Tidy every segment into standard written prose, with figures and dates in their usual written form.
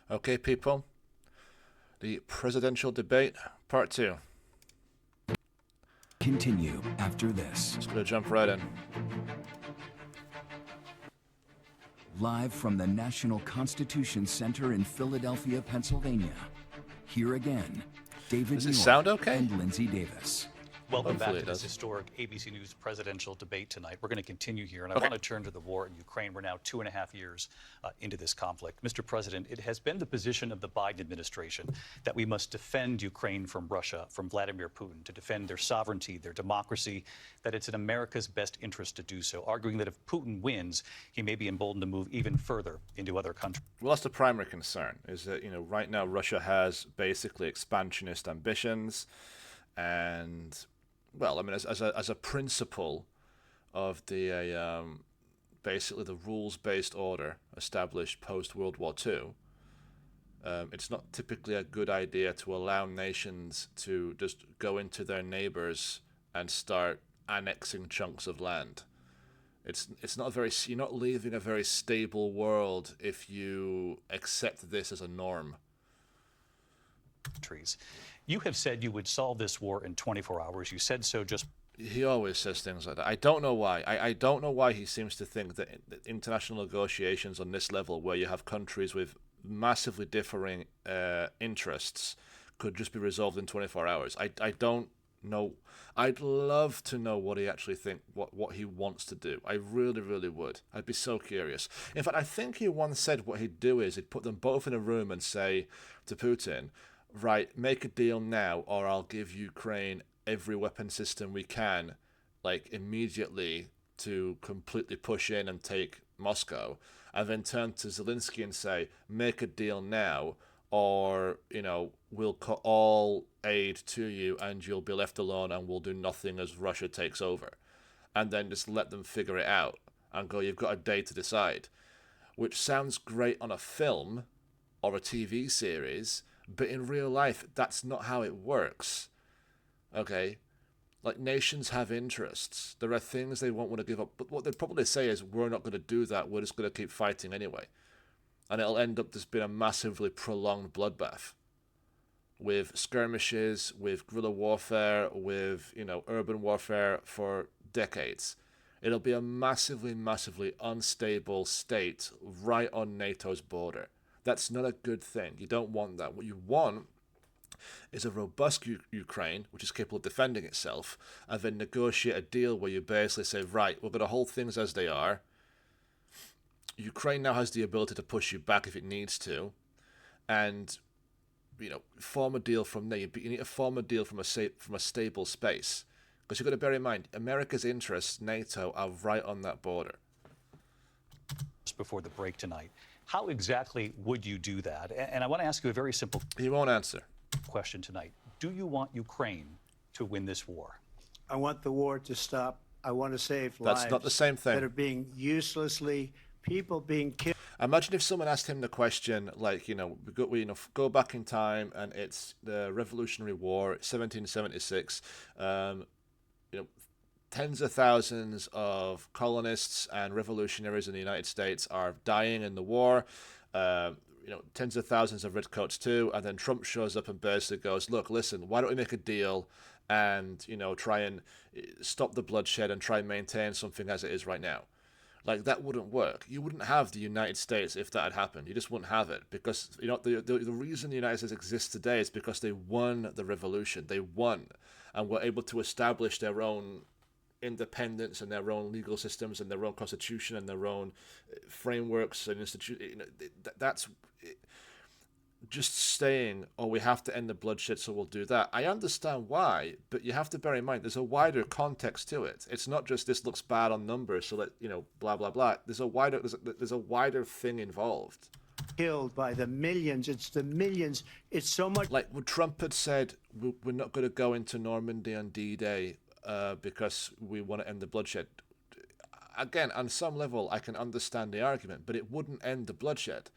Okay, people, the presidential debate, part two. Continue after this. Just gonna jump right in. Live from the National Constitution Center in Philadelphia, Pennsylvania. Here again, David Does it York sound okay? and Lindsay Davis. Welcome back Hopefully to it this does. historic ABC News presidential debate tonight. We're going to continue here, and I Okay. want to turn to the war in Ukraine. We're now 2.5 years into this conflict. Mr. President, it has been the position of the Biden administration that we must defend Ukraine from Russia, from Vladimir Putin, to defend their sovereignty, their democracy, that it's in America's best interest to do so, arguing that if Putin wins, he may be emboldened to move even further into other countries. Well, that's the primary concern, is that, right now Russia has basically expansionist ambitions, and, well, I mean, as a principle of the, basically the rules-based order established post-World War II, it's not typically a good idea to allow nations to just go into their neighbors and start annexing chunks of land. It's not you're not leaving a very stable world if you accept this as a norm. You have said you would solve this war in 24 hours. You said so just He always says things like that. I don't know why. I don't know why he seems to think that international negotiations on this level, where you have countries with massively differing interests, could just be resolved in 24 hours. I don't know. I'd love to know what he actually what he wants to do. I really, really would. I'd be so curious. In fact, I think he once said what he'd do is he'd put them both in a room and say to Putin, right, make a deal now, or I'll give Ukraine every weapon system we can, like, immediately, to completely push in and take Moscow, and then turn to Zelensky and say, make a deal now, or, we'll cut all aid to you and you'll be left alone and we'll do nothing as Russia takes over. And then just let them figure it out and go, you've got a day to decide. Which sounds great on a film or a TV series, but in real life, that's not how it works. Okay? Like, nations have interests. There are things they won't want to give up. But what they'd probably say is, we're not going to do that. We're just going to keep fighting anyway. And it'll end up just being a massively prolonged bloodbath. With skirmishes, with guerrilla warfare, with, urban warfare for decades. It'll be a massively, massively unstable state right on NATO's border. That's not a good thing. You don't want that. What you want is a robust Ukraine, which is capable of defending itself, and then negotiate a deal where you basically say, right, we're going to hold things as they are. Ukraine now has the ability to push you back if it needs to, and, form a deal from there. You need to form a deal from a stable space, because you've got to bear in mind, America's interests, NATO, are right on that border. before the break tonight. How exactly would you do that? And I want to ask you a very simple He won't answer. question tonight. Do you want Ukraine to win this war? I want the war to stop. I want to save lives. That's not the same thing. That are being people being killed. Imagine if someone asked him the question, like, go back in time and it's the Revolutionary War, 1776. Tens of thousands of colonists and revolutionaries in the United States are dying in the war. Tens of thousands of redcoats too. And then Trump shows up and basically goes, look, listen, why don't we make a deal and, try and stop the bloodshed and try and maintain something as it is right now. Like, that wouldn't work. You wouldn't have the United States if that had happened. You just wouldn't have it. Because, the reason the United States exists today is because they won the revolution. They won and were able to establish their own independence and their own legal systems and their own constitution and their own frameworks and institutions. That's just saying, oh, we have to end the bloodshed, so we'll do that. I understand why, but you have to bear in mind there's a wider context to it. It's not just this looks bad on numbers, so blah blah blah. There's a wider thing involved. Killed by the millions. It's the millions. It's so much. Like when Trump had said, we're not going to go into Normandy on D-Day because we want to end the bloodshed. Again, on some level, I can understand the argument, but it wouldn't end the bloodshed.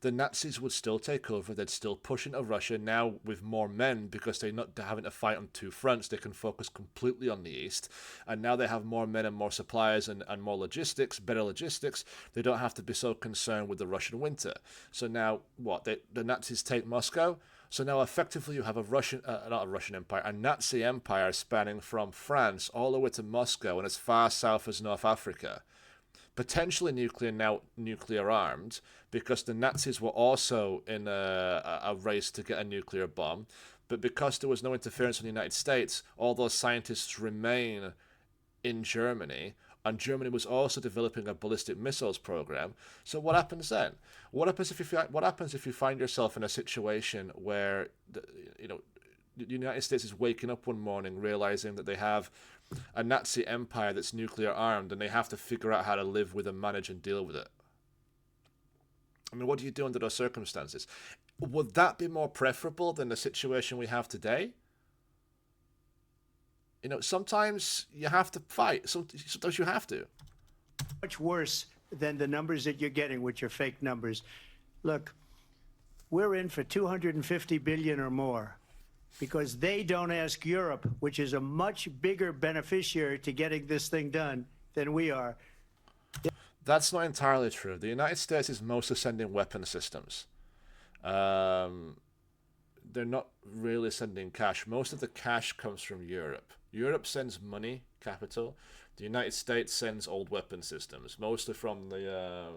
the Nazis would still take over. They'd still push into Russia, now with more men, because they're not having to fight on two fronts. They can focus completely on the east. And now they have more men and more suppliers and more logistics, better logistics. They don't have to be so concerned with the Russian winter. So now, the Nazis take Moscow? So now effectively you have a Nazi empire spanning from France all the way to Moscow and as far south as North Africa. Potentially nuclear armed, because the Nazis were also in a race to get a nuclear bomb. But because there was no interference from the United States, all those scientists remain in Germany. And Germany was also developing a ballistic missiles program. So what happens then? What happens if you find yourself in a situation where the United States is waking up one morning realizing that they have a Nazi empire that's nuclear armed, and they have to figure out how to live with and manage and deal with it? I mean, what do you do under those circumstances? Would that be more preferable than the situation we have today? Sometimes you have to fight. Sometimes you have to. Much worse than the numbers that you're getting, which are fake numbers. Look, we're in for 250 billion or more because they don't ask Europe, which is a much bigger beneficiary to getting this thing done than we are. That's not entirely true. The United States is mostly sending weapon systems. They're not really sending cash. Most of the cash comes from Europe. Europe sends money, capital. The United States sends old weapon systems, mostly from the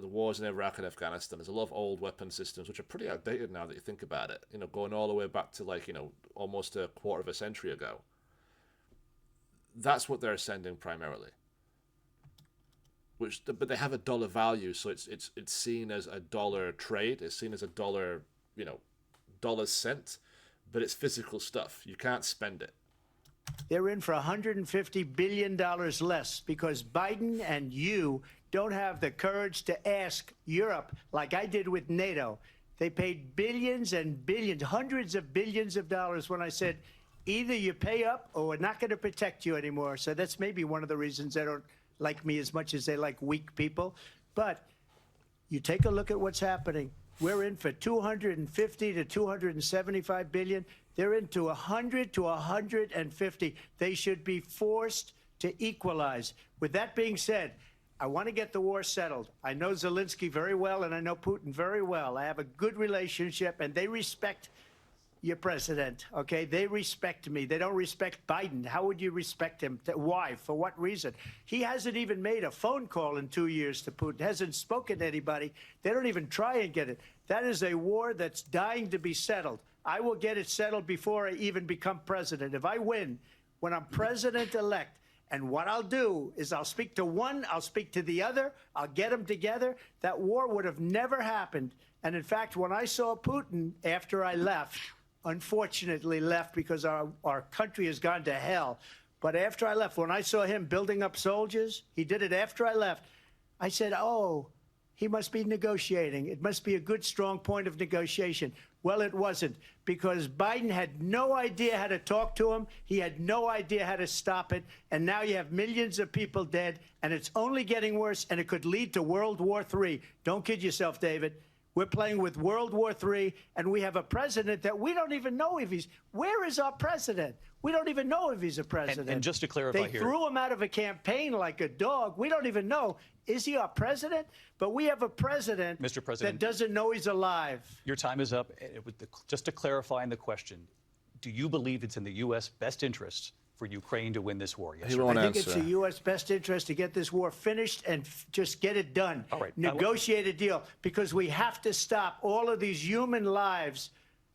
wars in Iraq and Afghanistan. There's a lot of old weapon systems, which are pretty outdated now that you think about it. Going all the way back to almost a quarter of a century ago. That's what they're sending primarily. But they have a dollar value, so it's seen as a dollar trade. It's seen as a dollar, dollars sent, but it's physical stuff. You can't spend it. They're in for $150 billion less because Biden and you don't have the courage to ask Europe like I did with NATO. They paid billions and billions, hundreds of billions of dollars when I said, either you pay up or we're not going to protect you anymore. So that's maybe one of the reasons they don't like me as much as they like weak people. But you take a look at what's happening. We're in for 250 to 275 billion. They're into 100 to 150. They should be forced to equalize. With that being said, I want to get the war settled. I know Zelensky very well, and I know Putin very well. I have a good relationship, and they respect your president, okay? They respect me. They don't respect Biden. How would you respect him? Why? For what reason? He hasn't even made a phone call in 2 years to Putin, hasn't spoken to anybody. They don't even try and get it. That is a war that's dying to be settled. I will get it settled before I even become president. If I win, when I'm president-elect, and what I'll do is I'll speak to one, I'll speak to the other, I'll get them together. That war would have never happened. And in fact, when I saw Putin after I left, unfortunately left because our country has gone to hell. But after I left, when I saw him building up soldiers, he did it after I left, I said, oh, he must be negotiating. It must be a good, strong point of negotiation. Well, it wasn't, because Biden had no idea how to talk to him. He had no idea how to stop it. And now you have millions of people dead, and it's only getting worse, and it could lead to World War III. Don't kid yourself, David. We're playing with World War III, and we have a president that we don't even know if he's... Where is our president? We don't even know if he's a president. And just to clarify they here... threw him out of a campaign like a dog. We don't even know. Is he our president? But we have a president, Mr. President, that doesn't know he's alive. Your time is up. Just to clarify in the question, do you believe it's in the U.S. best interest for Ukraine to win this war? Yes, He or no? won't I think answer. it's the U.S. best interest to get this war finished and just get it done. All right. Negotiate a deal, because we have to stop all of these human lives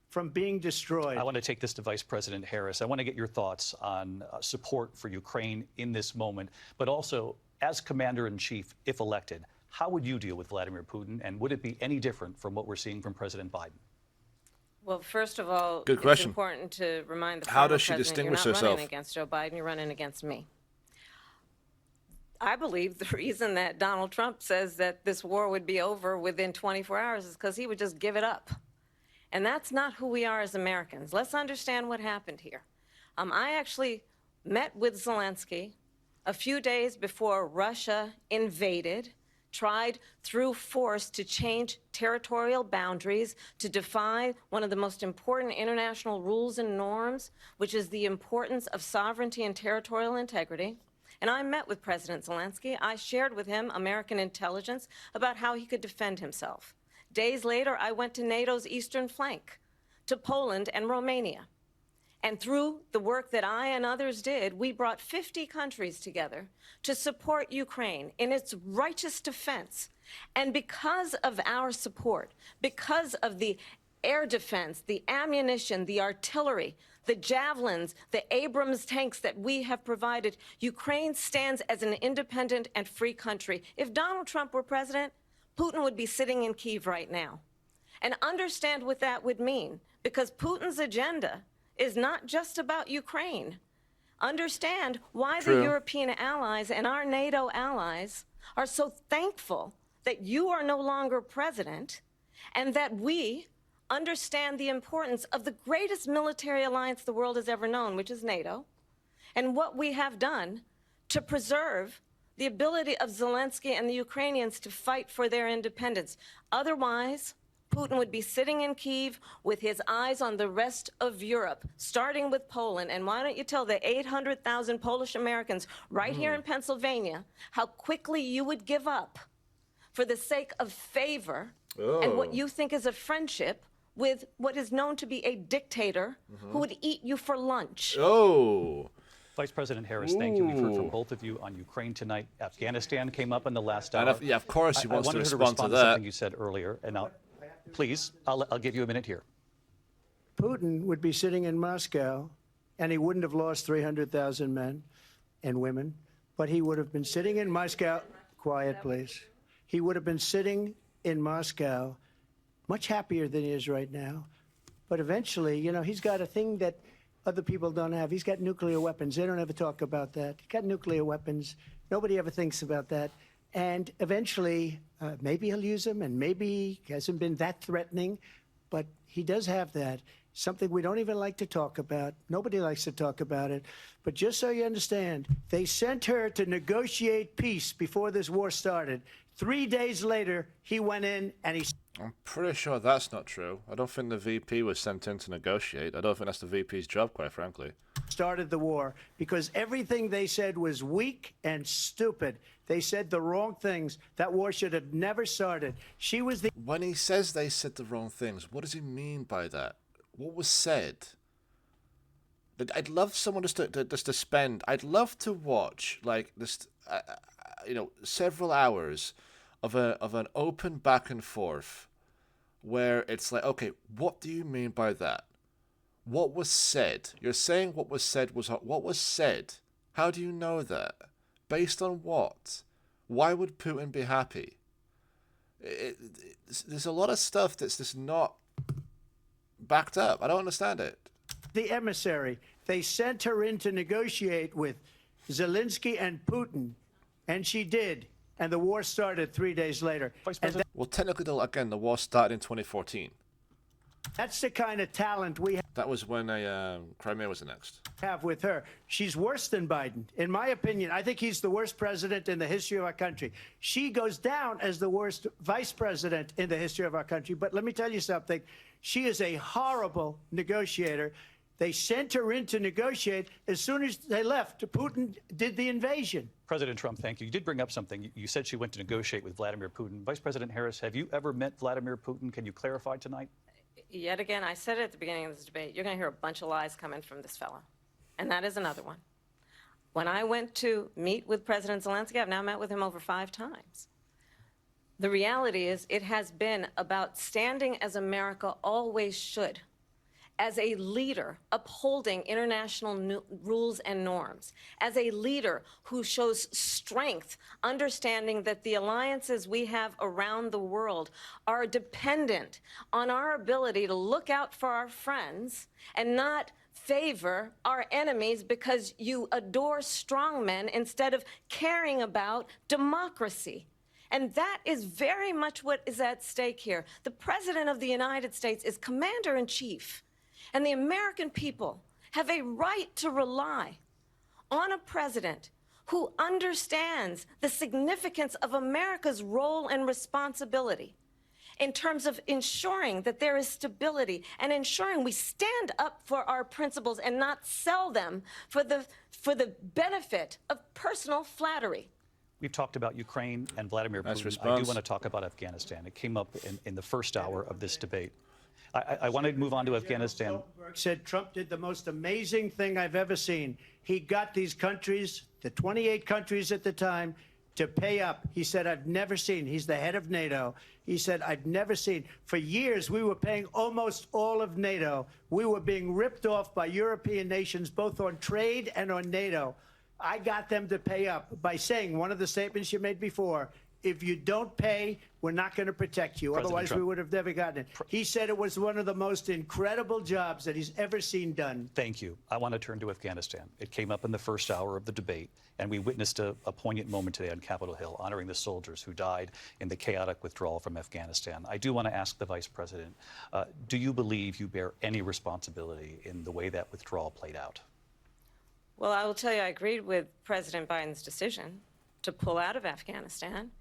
from being destroyed. I want to take this to Vice President Harris. I want to get your thoughts on support for Ukraine in this moment, but also as Commander-in-Chief, if elected, how would you deal with Vladimir Putin, and would it be any different from what we're seeing from President Biden? Well, first of all, Good it's question. important to remind the How former does she president distinguish you're not herself? running against Joe Biden, you're running against me. I believe the reason that Donald Trump says that this war would be over within 24 hours is because he would just give it up. And that's not who we are as Americans. Let's understand what happened here. I actually met with Zelensky a few days before Russia invaded tried through force to change territorial boundaries, to defy one of the most important international rules and norms, which is the importance of sovereignty and territorial integrity. And I met with President Zelensky. I shared with him American intelligence about how he could defend himself. Days later, I went to NATO's eastern flank, to Poland and Romania. And through the work that I and others did, we brought 50 countries together to support Ukraine in its righteous defense. And because of our support, because of the air defense, the ammunition, the artillery, the javelins, the Abrams tanks that we have provided, Ukraine stands as an independent and free country. If Donald Trump were president, Putin would be sitting in Kyiv right now. And understand what that would mean, because Putin's agenda is not just about Ukraine. Understand why the European allies and our NATO allies are so thankful that you are no longer president, and that we understand the importance of the greatest military alliance the world has ever known, which is NATO, and what we have done to preserve the ability of Zelensky and the Ukrainians to fight for their independence. Otherwise, Putin would be sitting in Kyiv with his eyes on the rest of Europe, starting with Poland. And why don't you tell the 800,000 Polish Americans right here in Pennsylvania how quickly you would give up for the sake of favor and what you think is a friendship with what is known to be a dictator who would eat you for lunch. Oh. Vice President Harris, thank you. We've heard from both of you on Ukraine tonight. Afghanistan came up in the last hour. And of course he wants to respond to that. Something you said earlier, and please, I'll give you a minute here. Putin would be sitting in Moscow, and he wouldn't have lost 300,000 men and women, but he would have been sitting in Moscow. Quiet, please. He would have been sitting in Moscow much happier than he is right now. But eventually, you know, he's got a thing that other people don't have. He's got nuclear weapons. They don't ever talk about that. He's got nuclear weapons. Nobody ever thinks about that. And eventually, maybe he'll use them, and maybe he hasn't been that threatening, but he does have that. Something we don't even like to talk about. Nobody likes to talk about it. But just so you understand, they sent her to negotiate peace before this war started. 3 days later, he went in and he... I'm pretty sure that's not true. I don't think the VP was sent in to negotiate. I don't think that's the VP's job, quite frankly. Started the war because everything they said was weak and stupid. They said the wrong things. That war should have never started. She was the... When he says they said the wrong things, what does he mean by that? What was said? I'd love someone just to spend... I'd love to watch, like, this, several hours of an open back and forth where it's like, okay, what do you mean by that? What was said? You're saying what was said was... What was said? How do you know that? Based on what? Why would Putin be happy? There's a lot of stuff that's just not backed up. I don't understand it. The emissary. They sent her in to negotiate with Zelensky and Putin, and she did. And the war started 3 days later. Well, technically, the war started in 2014. That's the kind of talent we That was when Crimea was annexed. have with her. She's worse than Biden. In my opinion, I think he's the worst president in the history of our country. She goes down as the worst vice president in the history of our country. But let me tell you something. She is a horrible negotiator. They sent her in to negotiate. As soon as they left, Putin did the invasion. President Trump, thank you. You did bring up something. You said she went to negotiate with Vladimir Putin. Vice President Harris, have you ever met Vladimir Putin? Can you clarify tonight? Yet again, I said it at the beginning of this debate, you're going to hear a bunch of lies coming from this fellow. And that is another one. When I went to meet with President Zelensky, I've now met with him over 5 times. The reality is it has been about standing as America always should, as a leader upholding international rules and norms, as a leader who shows strength, understanding that the alliances we have around the world are dependent on our ability to look out for our friends and not favor our enemies because you adore strongmen instead of caring about democracy. And that is very much what is at stake here. The President of the United States is commander-in-chief. And the American people have a right to rely on a president who understands the significance of America's role and responsibility in terms of ensuring that there is stability and ensuring we stand up for our principles and not sell them for the benefit of personal flattery. We've talked about Ukraine and Vladimir Nice Putin. I response. do want to talk about Afghanistan. It came up in the first hour of this debate. I want to move on to Afghanistan. Stoltenberg said Trump did the most amazing thing I've ever seen. He got these countries, the 28 countries at the time, to pay up. He said, I've never seen, he's the head of NATO. He said, I've never seen. For years, we were paying almost all of NATO. We were being ripped off by European nations, both on trade and on NATO. I got them to pay up by saying one of the statements you made before, if you don't pay, we're not going to protect you. President Otherwise, Trump. we would have never gotten it. He said it was one of the most incredible jobs that he's ever seen done. Thank you. I want to turn to Afghanistan. It came up in the first hour of the debate, and we witnessed a poignant moment today on Capitol Hill, honoring the soldiers who died in the chaotic withdrawal from Afghanistan. I do want to ask the Vice President, do you believe you bear any responsibility in the way that withdrawal played out? Well, I will tell you, I agreed with President Biden's decision to pull out of Afghanistan.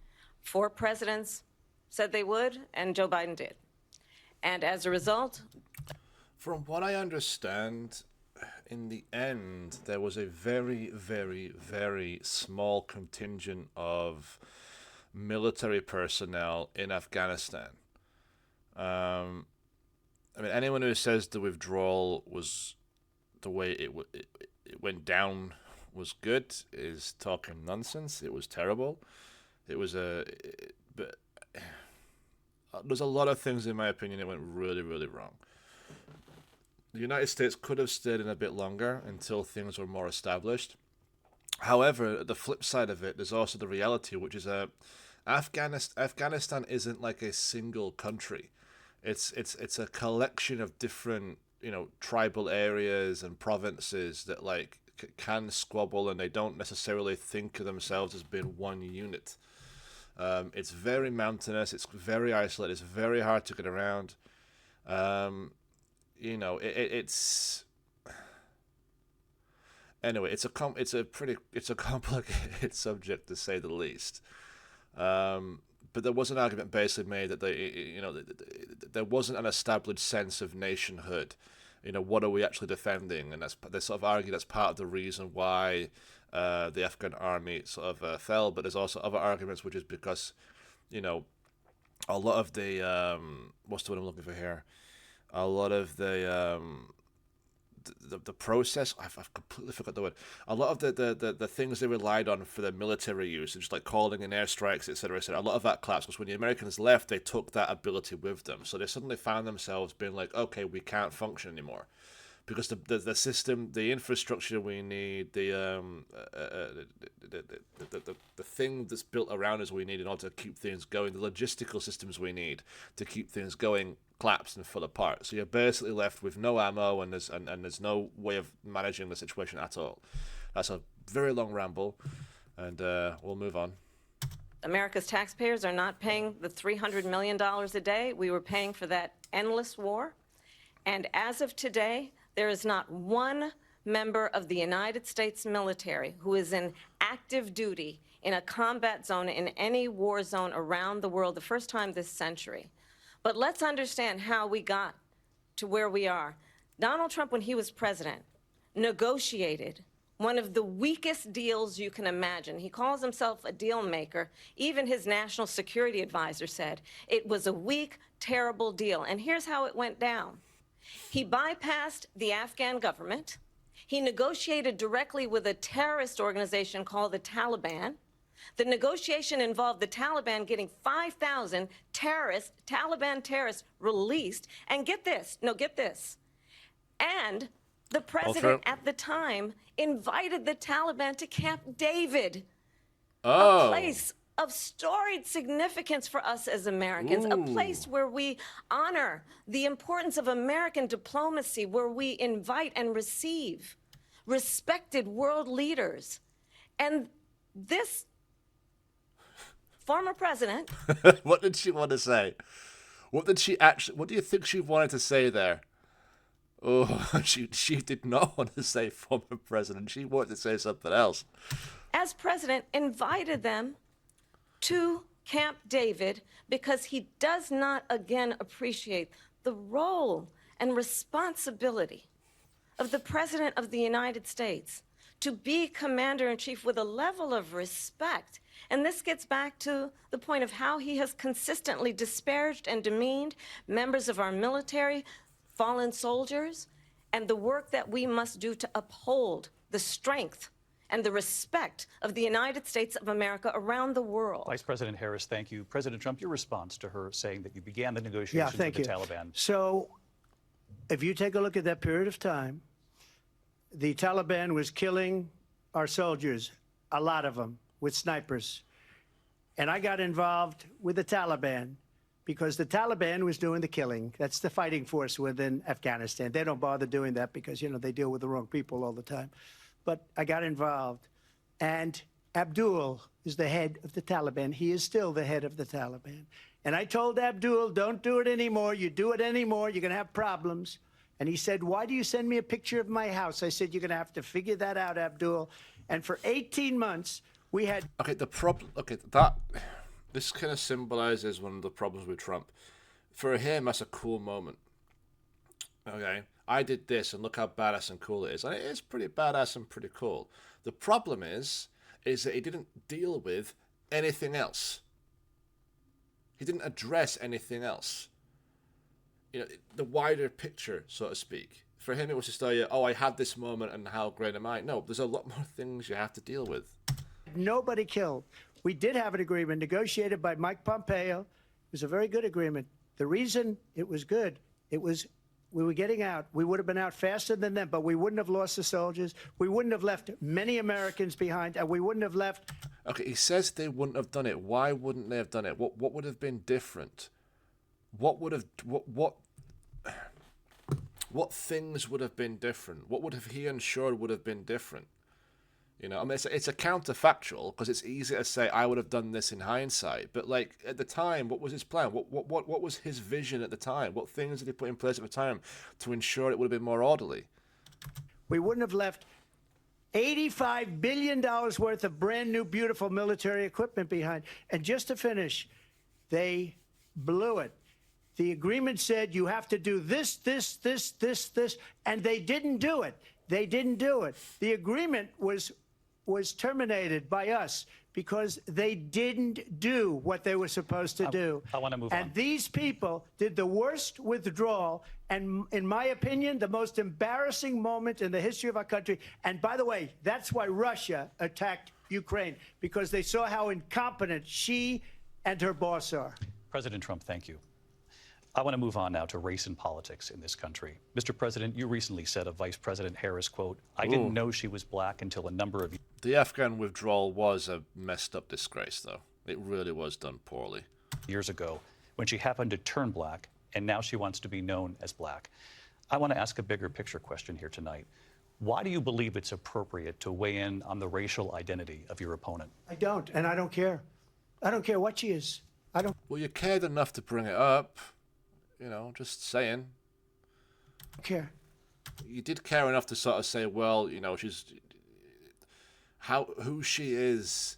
4 presidents said they would, and Joe Biden did. And as a result, From what I understand, in the end, there was a very, very, very small contingent of military personnel in Afghanistan. I mean, anyone who says the withdrawal was the way it went down was good is talking nonsense. It was terrible. It was but there's a lot of things, in my opinion, that went really, really wrong. The United States could have stayed in a bit longer until things were more established. However, the flip side of it, there's also the reality, which is Afghanistan isn't like a single country. It's a collection of different, tribal areas and provinces that like can squabble, and they don't necessarily think of themselves as being one unit. It's very mountainous. It's very isolated. It's very hard to get around. It's anyway. It's a complicated subject, to say the least. But there was an argument basically made that there wasn't an established sense of nationhood. What are we actually defending? And they sort of argue that's part of the reason why the Afghan army sort of fell. But there's also other arguments, which is because, a lot of the what's the word I'm looking for here? A lot of the process, I've completely forgot the word. A lot of the things they relied on for their military usage, like calling in airstrikes, etc., etc., a lot of that collapsed because when the Americans left, they took that ability with them. So they suddenly found themselves being like, okay, we can't function anymore. Because the system, the infrastructure we need, the thing that's built around us we need in order to keep things going, the logistical systems we need to keep things going collapsed and fell apart. So you're basically left with no ammo, and there's no way of managing the situation at all. That's a very long ramble, and we'll move on. America's taxpayers are not paying the $300 million a day we were paying for that endless war. And as of today, there is not one member of the United States military who is in active duty in a combat zone in any war zone around the world, the first time this century. But let's understand how we got to where we are. Donald Trump, when he was president, negotiated one of the weakest deals you can imagine. He calls himself a deal maker. Even his national security advisor said it was a weak, terrible deal. And here's how it went down. He bypassed the Afghan government. He negotiated directly with a terrorist organization called the Taliban. The negotiation involved the Taliban getting 5,000 Taliban terrorists released. And get this. And the president at the time invited the Taliban to Camp David, a place of storied significance for us as Americans, a place where we honor the importance of American diplomacy, where we invite and receive respected world leaders. And this former president... What did she want to say? What do you think she wanted to say there? Oh, she did not want to say former president. She wanted to say something else. as president, invited them to Camp David because he does not again appreciate the role and responsibility of the President of the United States to be commander in chief with a level of respect. And this gets back to the point of how he has consistently disparaged and demeaned members of our military, fallen soldiers, and the work that we must do to uphold the strength and the respect of the United States of America around the world. Vice President Harris, thank you. President Trump, your response to her saying that you began the negotiations with the Taliban. So if you take a look at that period of time, the Taliban was killing our soldiers, a lot of them, with snipers. And I got involved with the Taliban because the Taliban was doing the killing. That's the fighting force within Afghanistan. They don't bother doing that because, you know, they deal with the wrong people all the time. But I got involved. And Abdul is the head of the Taliban. He is still the head of the Taliban. And I told Abdul, don't do it anymore. You do it anymore, you're going to have problems. And he said, why do you send me a picture of my house? I said, you're going to have to figure that out, Abdul. And for 18 months, we had... Okay, this kind of symbolizes one of the problems with Trump. For him, that's a cool moment. Okay, I did this, and look how badass and cool it is. And it is pretty badass and pretty cool. The problem is that he didn't deal with anything else. He didn't address anything else. You know, the wider picture, so to speak. For him, it was just, I had this moment, and how great am I? No, there's a lot more things you have to deal with. Nobody killed. We did have an agreement negotiated by Mike Pompeo. It was a very good agreement. The reason it was good, we were getting out. We would have been out faster than them, but we wouldn't have lost the soldiers. We wouldn't have left many Americans behind, and we wouldn't have left... Okay, he says they wouldn't have done it. Why wouldn't they have done it? What would have been different? What things would have been different? What would have he ensured would have been different? You know, I mean, it's a counterfactual because it's easy to say I would have done this in hindsight, but like at the time, what was his plan? What was his vision at the time? What things did he put in place at the time to ensure it would have been more orderly? We wouldn't have left $85 billion worth of brand new, beautiful military equipment behind. And just to finish, they blew it. The agreement said you have to do this, and they didn't do it. They didn't do it. The agreement was terminated by us because they didn't do what they were supposed to do. I want to move on. And these people did the worst withdrawal and, in my opinion, the most embarrassing moment in the history of our country. And by the way, that's why Russia attacked Ukraine, because they saw how incompetent she and her boss are. President Trump, thank you. I want to move on now to race and politics in this country. Mr. President, you recently said of Vice President Harris, quote, I didn't know she was black until a number of The Afghan withdrawal was a messed up disgrace, though. It really was done poorly. years ago when she happened to turn black, and now she wants to be known as black. I want to ask a bigger picture question here tonight. Why do you believe it's appropriate to weigh in on the racial identity of your opponent? I don't, and I don't care. I don't care what she is. I don't Well, you cared enough to bring it up. You know, just saying. care. You did care enough to sort of say, well, you know, she's... who she is...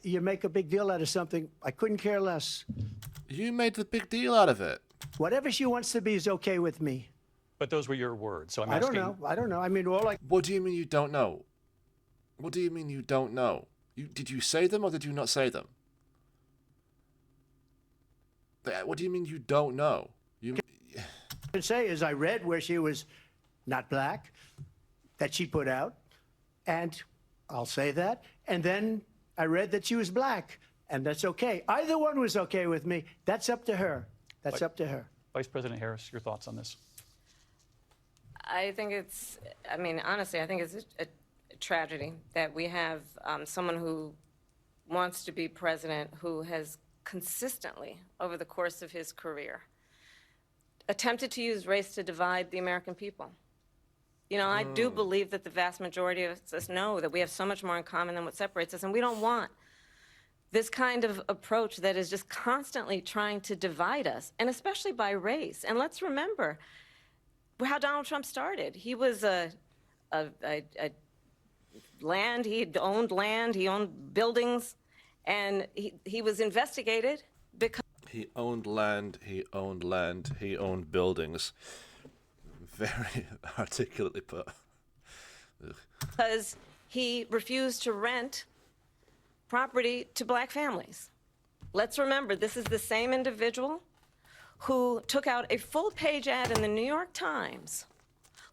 You make a big deal out of something. I couldn't care less. You made the big deal out of it. Whatever she wants to be is okay with me. But those were your words, so I'm I asking... don't know. I don't know. I mean, all I... What do you mean you don't know? What do you mean you don't know? Did you say them or did you not say them? What do you mean you don't know? can say is I read where she was not black, that she put out, and I'll say that. And then I read that she was black, and that's okay. Either one was okay with me. That's up to her. That's up to her. Vice President Harris, your thoughts on this? I think it's, I mean, honestly, I think it's a tragedy that we have someone who wants to be president who has consistently, over the course of his career, attempted to use race to divide the American people. You know, I do believe that the vast majority of us know that we have so much more in common than what separates us, and we don't want this kind of approach that is just constantly trying to divide us, and especially by race. And let's remember how Donald Trump started. He was land, he owned buildings, and he was investigated because He owned land, he owned buildings. Very articulately put. he refused to rent property to black families. Let's remember, this is the same individual who took out a full-page ad in the New York Times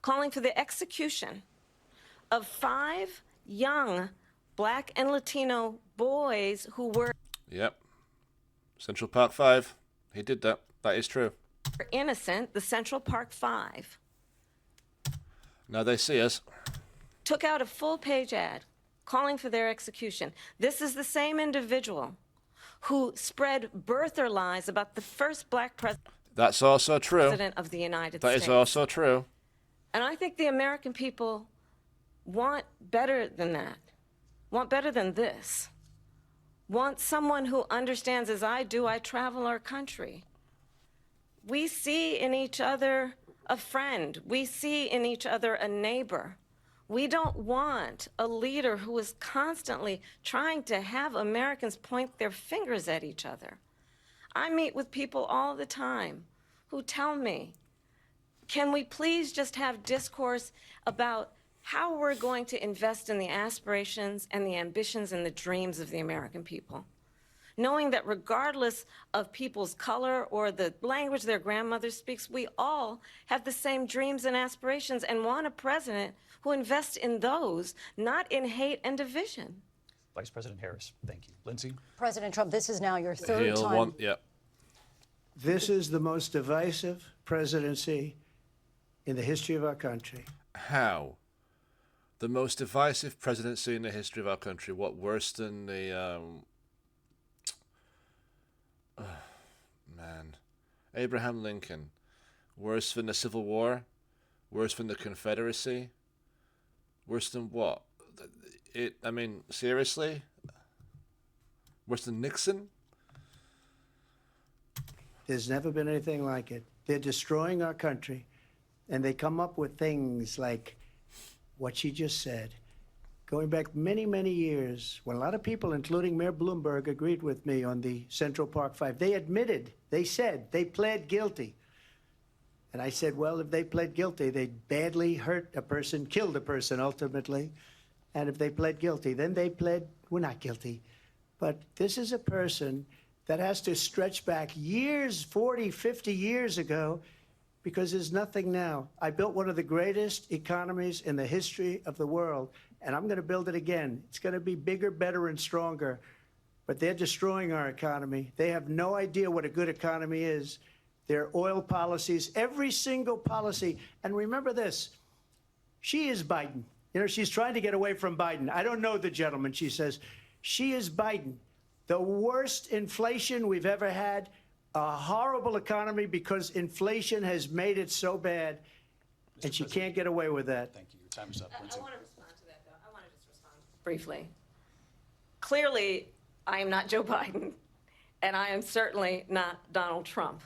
calling for the execution of 5 young black and Latino boys who were Yep. Central Park 5. He did that. That is true. innocent, the Central Park 5. Now they see us. Took out a full-page ad calling for their execution. This is the same individual who spread birther lies about the first black That's also true. president of the United That States. is also true. And I think the American people want better than that, want better than this, want someone who understands, as I do, I travel our country. We see in each other a friend. We see in each other a neighbor. We don't want a leader who is constantly trying to have Americans point their fingers at each other. I meet with people all the time who tell me, can we please just have discourse about how we're going to invest in the aspirations and the ambitions and the dreams of the American people? Knowing that regardless of people's color or the language their grandmother speaks, we all have the same dreams and aspirations and want a president who invests in those, not in hate and division. Vice President Harris, thank you. Lindsay? President Trump, this is now your third He'll time. want, yeah. This is the most divisive presidency in the history of our country. How? The most divisive presidency in the history of our country. What, worse than the Abraham Lincoln? Worse than the Civil War? Worse than the Confederacy? Worse than what? I mean, seriously? Worse than Nixon? There's never been anything like it. They're destroying our country, and they come up with things like what she just said. Going back many, many years, when a lot of people, including Mayor Bloomberg, agreed with me on the Central Park 5, they admitted, they said, they pled guilty. And I said, well, if they pled guilty, they badly hurt a person, killed a person ultimately. And if they pled guilty, then they pled, we're not guilty. But this is a person that has to stretch back years, 40, 50 years ago, because there's nothing now. I built one of the greatest economies in the history of the world, and I'm going to build it again. It's going to be bigger, better, and stronger. But they're destroying our economy. They have no idea what a good economy is. Their oil policies, every single policy. And remember this, she is Biden. You know, she's trying to get away from Biden. I don't know the gentleman, she says. She is Biden. The worst inflation we've ever had, a horrible economy because inflation has made it so bad, and she can't get away with that. Thank you. Your time is up. Lindsay? I want to respond to that, though. I want to just respond briefly. Clearly, I am not Joe Biden, and I am certainly not Donald Trump.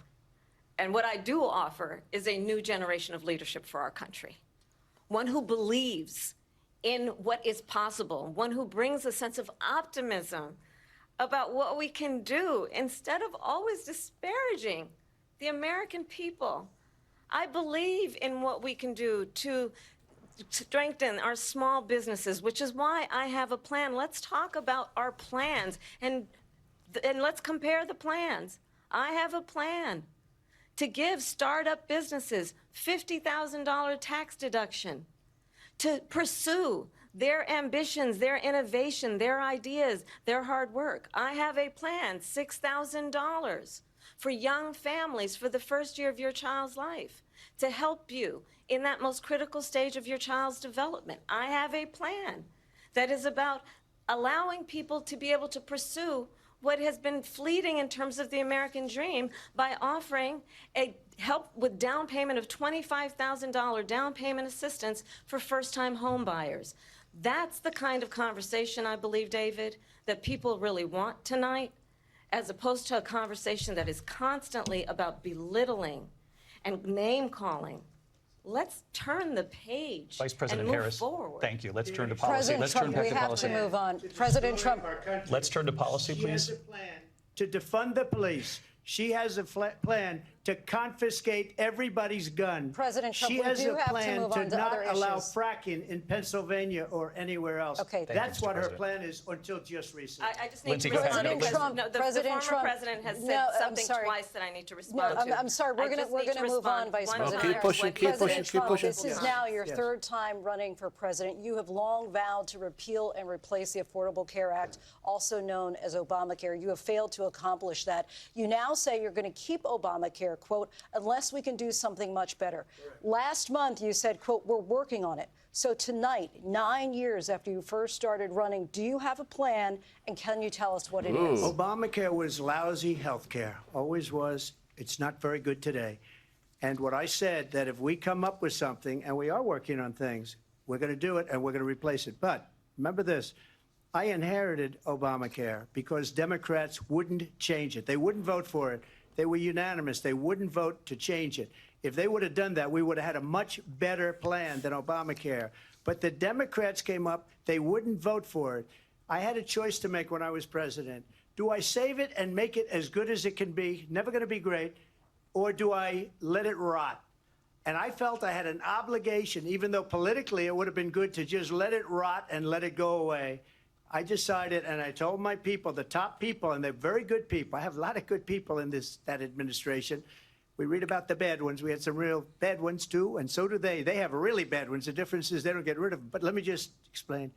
And what I do offer is a new generation of leadership for our country. One who believes in what is possible, one who brings a sense of optimism about what we can do instead of always disparaging the American people. I believe in what we can do to strengthen our small businesses, which is why I have a plan. Let's talk about our plans and let's compare the plans. I have a plan to give startup businesses $50,000 tax deduction, to pursue their ambitions, their innovation, their ideas, their hard work. I have a plan, $6,000 for young families for the first year of your child's life to help you in that most critical stage of your child's development. I have a plan that is about allowing people to be able to pursue what has been fleeting in terms of the American dream by offering a help with down payment of $25,000 down payment assistance for first-time home buyers. That's the kind of conversation, I believe, David, that people really want tonight, as opposed to a conversation that is constantly about belittling and name-calling. Let's turn the page Vice President and move Harris, forward. thank you. Let's turn to policy. President Let's turn Trump, back we to have policy. to move on. President Trump, Let's turn to policy, She has please. a plan to defund the police. She has a plan to confiscate everybody's gun. President Trump, she we has do a have to plan move on to not other allow issues. fracking in Pennsylvania or anywhere else. Okay. Thank you, That's Mr. what her President. plan is until just recently. I just need Lindsey, to go ahead. respond President because Trump, no, the President former Trump. president has said No, I'm something sorry. twice that I need to no, respond to. I'm sorry. We're I just going need to move on, respond Vice one President. time Keep pushing, what keep President pushing, keep Trump, pushing. this is now your third time running for president. You have long vowed to repeal and replace the Affordable Care Act, also known as Obamacare. You have failed to accomplish that. You now say you're going to keep Obamacare, quote, unless we can do something much better. Last month, you said, quote, we're working on it. So tonight, 9 years after you first started running, do you have a plan, and can you tell us what it is? Obamacare was lousy health care, always was. It's not very good today. And what I said, that if we come up with something, and we are working on things, we're going to do it and we're going to replace it. But remember this, I inherited Obamacare because Democrats wouldn't change it. They wouldn't vote for it. They were unanimous. They wouldn't vote to change it. If they would have done that, we would have had a much better plan than Obamacare. But the Democrats came up. They wouldn't vote for it. I had a choice to make when I was president. Do I save it and make it as good as it can be, never going to be great, or do I let it rot? And I felt I had an obligation, even though politically it would have been good to just let it rot and let it go away. I decided, and I told my people, the top people, and they're very good people. I have a lot of good people in that administration. We read about the bad ones. We had some real bad ones, too, and so do they. They have really bad ones. The difference is they don't get rid of them. But let me just explain.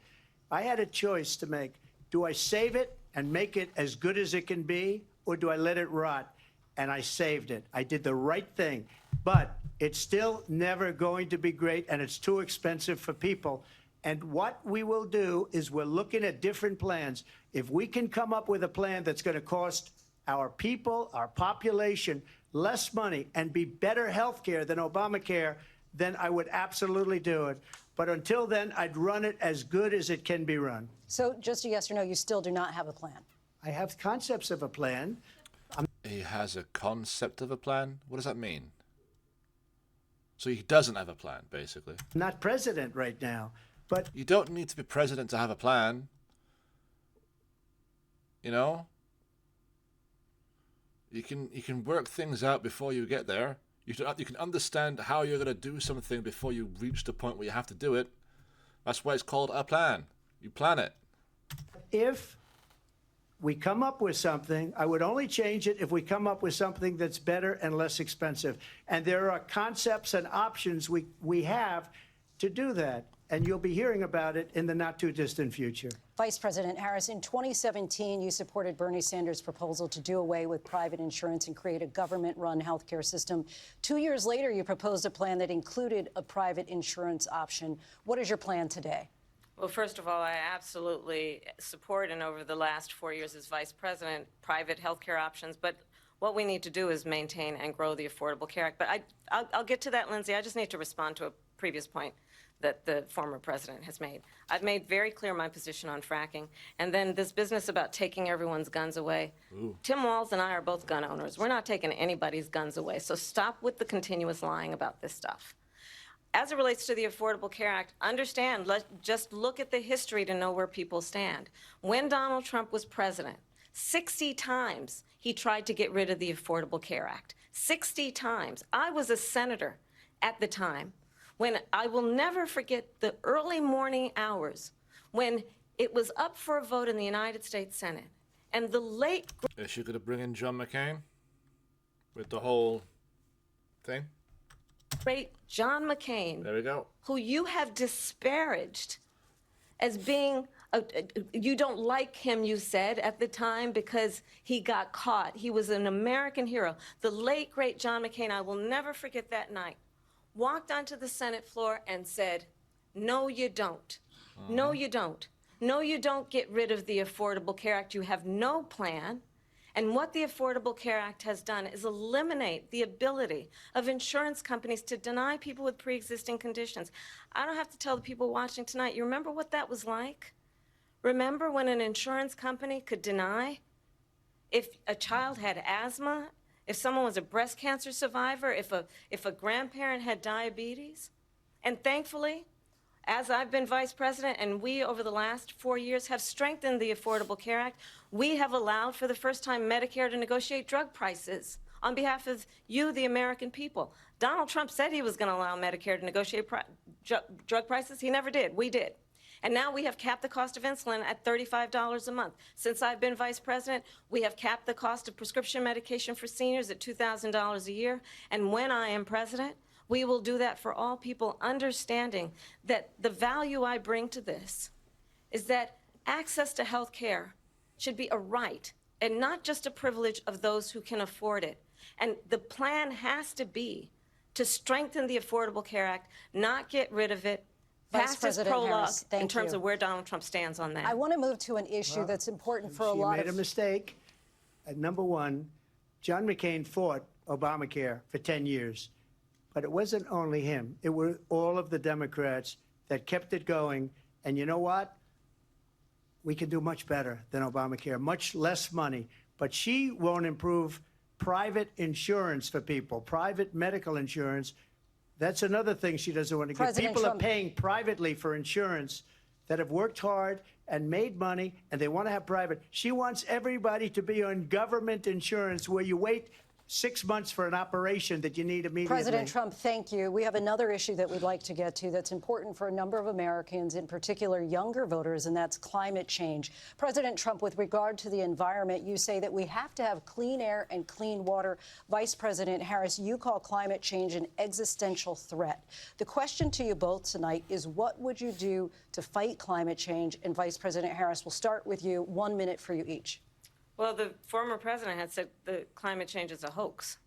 I had a choice to make. Do I save it and make it as good as it can be, or do I let it rot? And I saved it. I did the right thing. But it's still never going to be great, and it's too expensive for people. And what we will do is we're looking at different plans. If we can come up with a plan that's going to cost our people, our population, less money and be better health care than Obamacare, then I would absolutely do it. But until then, I'd run it as good as it can be run. So just a yes or no, you still do not have a plan. I have concepts of a plan. He has a concept of a plan? What does that mean? So he doesn't have a plan, basically. I'm not president right now, but You don't need to be president to have a plan. You know? You can work things out before you get there. You can understand how you're going to do something before you reach the point where you have to do it. That's why it's called a plan. You plan it. if we come up with something, I would only change it if we come up with something that's better and less expensive. And there are concepts and options we have to do that. And you'll be hearing about it in the not too distant future. Vice President Harris, in 2017, you supported Bernie Sanders' proposal to do away with private insurance and create a government-run healthcare system. 2 years later, you proposed a plan that included a private insurance option. What is your plan today? Well, first of all, I absolutely support, and over the last 4 years as vice president, private health care options. But what we need to do is maintain and grow the Affordable Care Act. But I'll get to that, Lindsey. I just need to respond to a previous point that the former president has made. I've made very clear my position on fracking. And then this business about taking everyone's guns away. Tim Walz and I are both gun owners. We're not taking anybody's guns away. So stop with the continuous lying about this stuff. As it relates to the Affordable Care Act, understand, just look at the history to know where people stand. When Donald Trump was president, 60 times he tried to get rid of the Affordable Care Act. 60 times. I was a senator at the time when I will never forget the early morning hours when it was up for a vote in the United States Senate. And the late, Is she going to bring in John McCain with the whole thing? great John McCain, There we go. who you have disparaged as being, you don't like him, you said at the time, because he got caught. He was an American hero. The late, great John McCain, I will never forget that night, walked onto the Senate floor and said, no, you don't. No, you don't. No, you don't get rid of the Affordable Care Act. You have no plan. And what the Affordable Care Act has done is eliminate the ability of insurance companies to deny people with pre-existing conditions. I don't have to tell the people watching tonight, you remember what that was like? Remember when an insurance company could deny if a child had asthma, if someone was a breast cancer survivor, if a grandparent had diabetes? And thankfully, as I've been vice president and we over the last 4 years have strengthened the Affordable Care Act, we have allowed for the first time Medicare to negotiate drug prices on behalf of you, the American people. Donald Trump said he was going to allow Medicare to negotiate drug prices. He never did. We did. And now we have capped the cost of insulin at $35 a month. Since I've been vice president, we have capped the cost of prescription medication for seniors at $2,000 a year. And when I am president, we will do that for all people, understanding that the value I bring to this is that access to health care should be a right and not just a privilege of those who can afford it. And the plan has to be to strengthen the Affordable Care Act, not get rid of it, Vice President Harris, thank in terms you. of where Donald Trump stands on that. I want to move to an issue that's important for a lot She made of... a mistake. Number one, John McCain fought Obamacare for 10 years. But it wasn't only him. It were all of the Democrats that kept it going. And you know what? We can do much better than Obamacare, much less money. But she won't improve private insurance for people, private medical insurance. That's another thing she doesn't want to give. People Trump are paying privately for insurance that have worked hard and made money, and they want to have private. She wants everybody to be on government insurance where you wait 6 months for an operation that you need immediately. President Trump, thank you. We have another issue that we'd like to get to that's important for a number of Americans, in particular younger voters, and that's climate change. President Trump, with regard to the environment, you say that we have to have clean air and clean water. Vice President Harris, you call climate change an existential threat. The question to you both tonight is, what would you do to fight climate change? And Vice President Harris, we'll start with you. 1 minute for you each. Well, the former president had said the climate change is a hoax.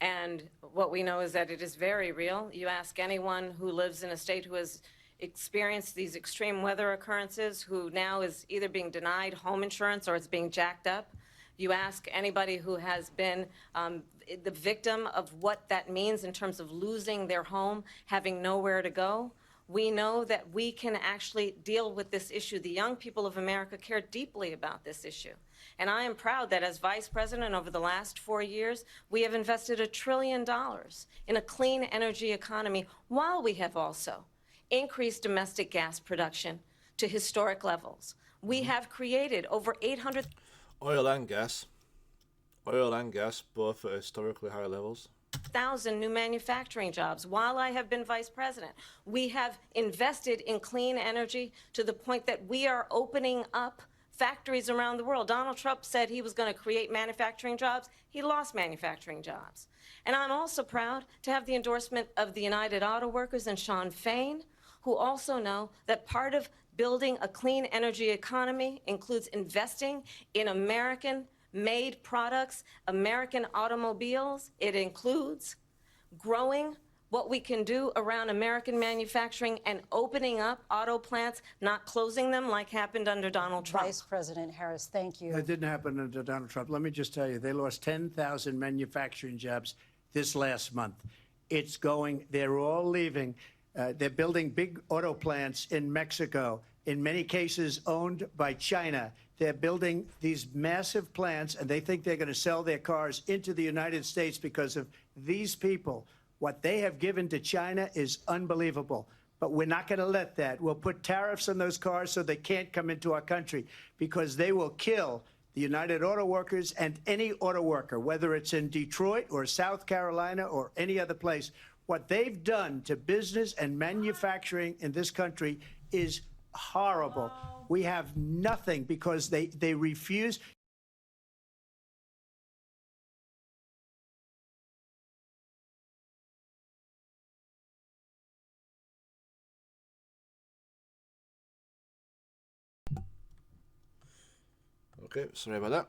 And what we know is that it is very real. You ask anyone who lives in a state who has experienced these extreme weather occurrences, who now is either being denied home insurance or it's being jacked up. You ask anybody who has been the victim of what that means in terms of losing their home, having nowhere to go. We know that we can actually deal with this issue. The young people of America care deeply about this issue. And I am proud that as vice president over the last 4 years, we have invested $1 trillion in a clean energy economy, while we have also increased domestic gas production to historic levels. We have created over 800... Oil and gas, both at historically high levels. 1,000 new manufacturing jobs while I have been vice president. We have invested in clean energy to the point that we are opening up factories around the world. Donald Trump said he was going to create manufacturing jobs. He lost manufacturing jobs. And I'm also proud to have the endorsement of the United Auto Workers and Sean Fain, who also know that part of building a clean energy economy includes investing in American-made products, American automobiles. It includes growing what we can do around American manufacturing and opening up auto plants, not closing them like happened under Donald Trump. Vice President Harris, thank you. That didn't happen under Donald Trump. Let me just tell you, they lost 10,000 manufacturing jobs this last month. It's going, they're all leaving. They're building big auto plants in Mexico, in many cases owned by China. They're building these massive plants, and they think they're going to sell their cars into the United States because of these people. What they have given to China is unbelievable. But we're not going to let that. We'll put tariffs on those cars so they can't come into our country, because they will kill the United Auto Workers and any auto worker, whether it's in Detroit or South Carolina or any other place. What they've done to business and manufacturing in this country is horrible. We have nothing because they refuse. Okay, sorry about that.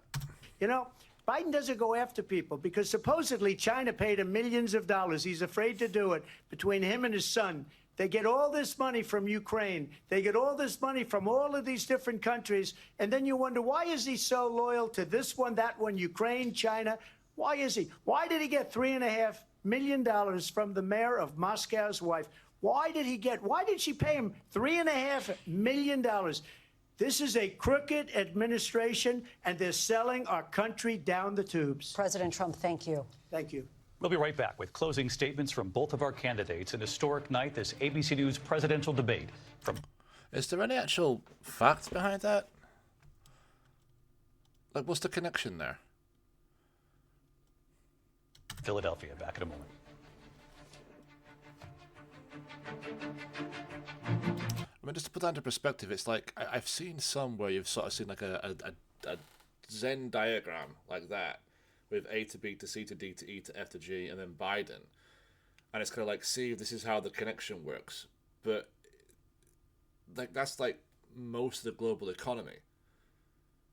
You know, Biden doesn't go after people because supposedly China paid him millions of dollars. He's afraid to do it. Between him and his son, they get all this money from Ukraine. They get all this money from all of these different countries. And then you wonder, why is he so loyal to this one, that one, Ukraine, China? Why is he? Why did he get $3.5 million from the mayor of Moscow's wife? Why did she pay him $3.5 million? This is a crooked administration, and they're selling our country down the tubes. President Trump, thank you. Thank you. We'll be right back with closing statements from both of our candidates. An historic night, this ABC News presidential debate from... Is there any actual facts behind that? Like, what's the connection there? Philadelphia. Back in a moment. I mean, just to put that into perspective, it's like I've seen some where you've sort of seen like a Venn diagram like that with A to B to C to D to E to F to G and then Biden. And it's kind of like, see, this is how the connection works. But like that's like most of the global economy.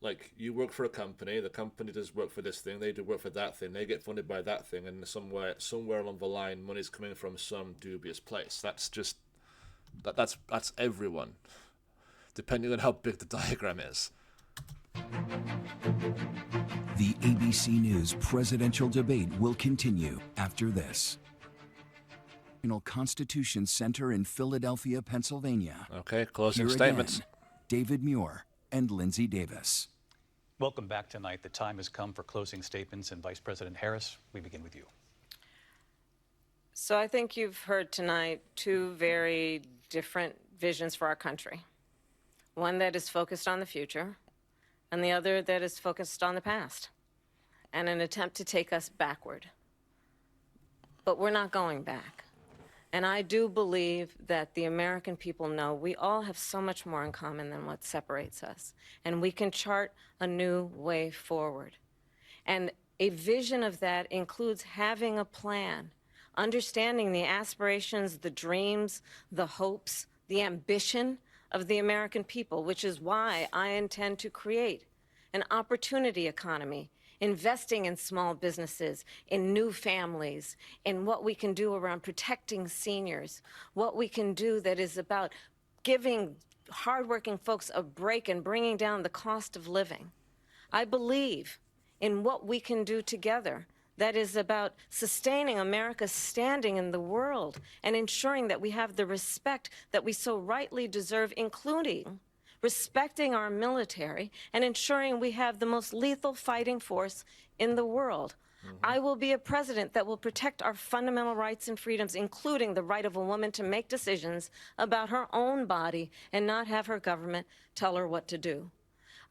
Like, you work for a company, the company does work for this thing, they do work for that thing, they get funded by that thing, and somewhere along the line, money's coming from some dubious place. That's just, that's everyone, depending on how big the diagram is. The ABC News presidential debate will continue after this. National Constitution Center in Philadelphia, Pennsylvania. Okay, closing Here statements. again, David Muir and Lindsay Davis. Welcome back tonight. The time has come for closing statements, and Vice President Harris, we begin with you. So I think you've heard tonight two very different visions for our country. One that is focused on the future, and the other that is focused on the past, and an attempt to take us backward. But we're not going back. And I do believe that the American people know we all have so much more in common than what separates us. And we can chart a new way forward. And a vision of that includes having a plan, understanding the aspirations, the dreams, the hopes, the ambition of the American people, which is why I intend to create an opportunity economy, investing in small businesses, in new families, in what we can do around protecting seniors, what we can do that is about giving hardworking folks a break and bringing down the cost of living. I believe in what we can do together that is about sustaining America's standing in the world and ensuring that we have the respect that we so rightly deserve, including respecting our military and ensuring we have the most lethal fighting force in the world. I will be a president that will protect our fundamental rights and freedoms, including the right of a woman to make decisions about her own body and not have her government tell her what to do.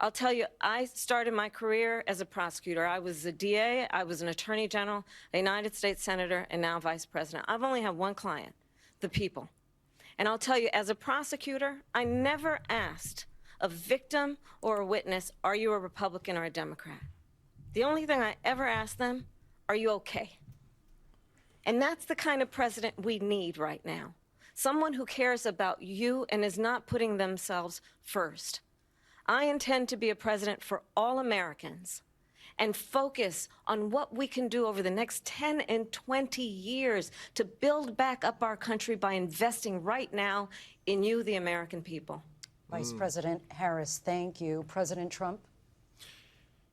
I'll tell you, I started my career as a prosecutor. I was a DA, I was an attorney general, a United States senator, and now vice president. I've only had one client, the people. And I'll tell you, as a prosecutor, I never asked a victim or a witness, are you a Republican or a Democrat? The only thing I ever asked them, are you okay? And that's the kind of president we need right now. Someone who cares about you and is not putting themselves first. I intend to be a president for all Americans and focus on what we can do over the next 10 and 20 years to build back up our country by investing right now in you, the American people. Vice President Harris, thank you. President Trump?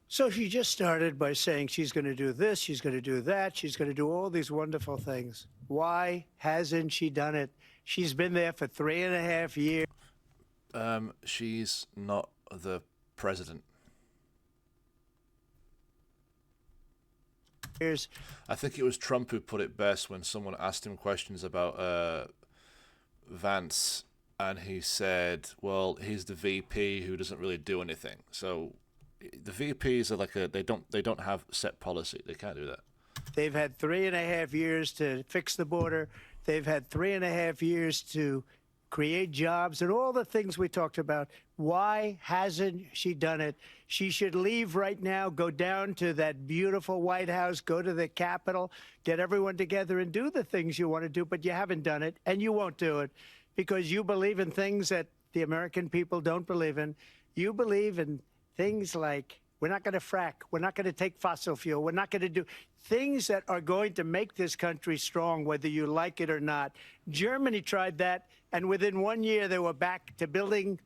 So she just started by saying she's going to do this, she's going to do that, she's going to do all these wonderful things. Why hasn't she done it? She's been there for 3.5 years. She's not the president. I think it was Trump who put it best when someone asked him questions about Vance, and he said, well, he's the VP who doesn't really do anything. So the VPs are like they don't have set policy. They can't do that. They've had 3.5 years to fix the border. They've had 3.5 years to create jobs and all the things we talked about. Why hasn't she done it? She should leave right now, go down to that beautiful White House, go to the Capitol, get everyone together and do the things you want to do, but you haven't done it, and you won't do it because you believe in things that the American people don't believe in. You believe in things like we're not going to frack, we're not going to take fossil fuel, we're not going to do things that are going to make this country strong, whether you like it or not. Germany tried that, and within 1 year they were back to building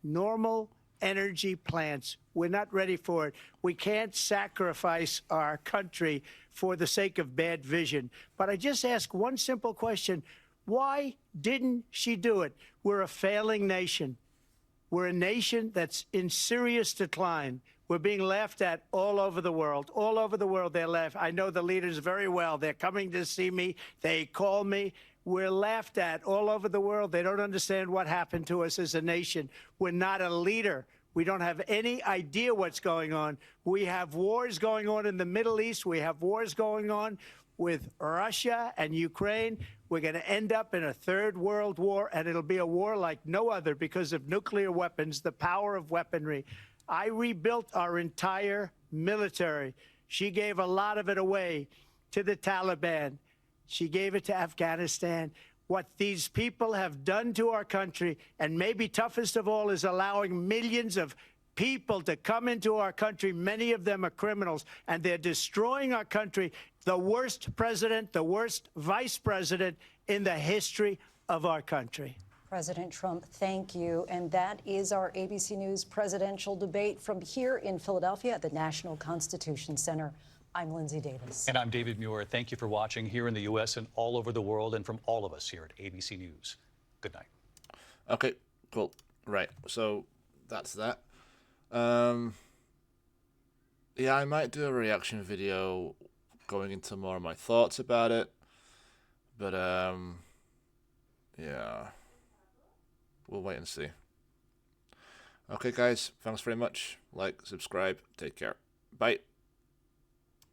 normal energy plants. We're not ready for it. We can't sacrifice our country for the sake of bad vision. But I just ask one simple question. Why didn't she do it? We're a failing nation. We're a nation that's in serious decline. We're being laughed at all over the world. All over the world, they're laughed. I know the leaders very well. They're coming to see me. They call me. We're laughed at all over the world. They don't understand what happened to us as a nation. We're not a leader. We don't have any idea what's going on. We have wars going on in the Middle East. We have wars going on with Russia and Ukraine. We're going to end up in a third world war, and it'll be a war like no other because of nuclear weapons, the power of weaponry. I rebuilt our entire military. She gave a lot of it away to the Taliban. She gave it to Afghanistan. What these people have done to our country, and maybe toughest of all, is allowing millions of people to come into our country. Many of them are criminals, and they're destroying our country. The worst president, the worst vice president in the history of our country. President Trump, thank you. And that is our ABC News presidential debate from here in Philadelphia at the National Constitution Center. I'm Lindsay Davis. And I'm David Muir. Thank you for watching here in the U.S. and all over the world, and from all of us here at ABC News. Good night. Okay, cool. Right, so that's that. Yeah, I might do a reaction video going into more of my thoughts about it. But, yeah. We'll wait and see. Okay, guys, thanks very much. Like, subscribe, take care. Bye.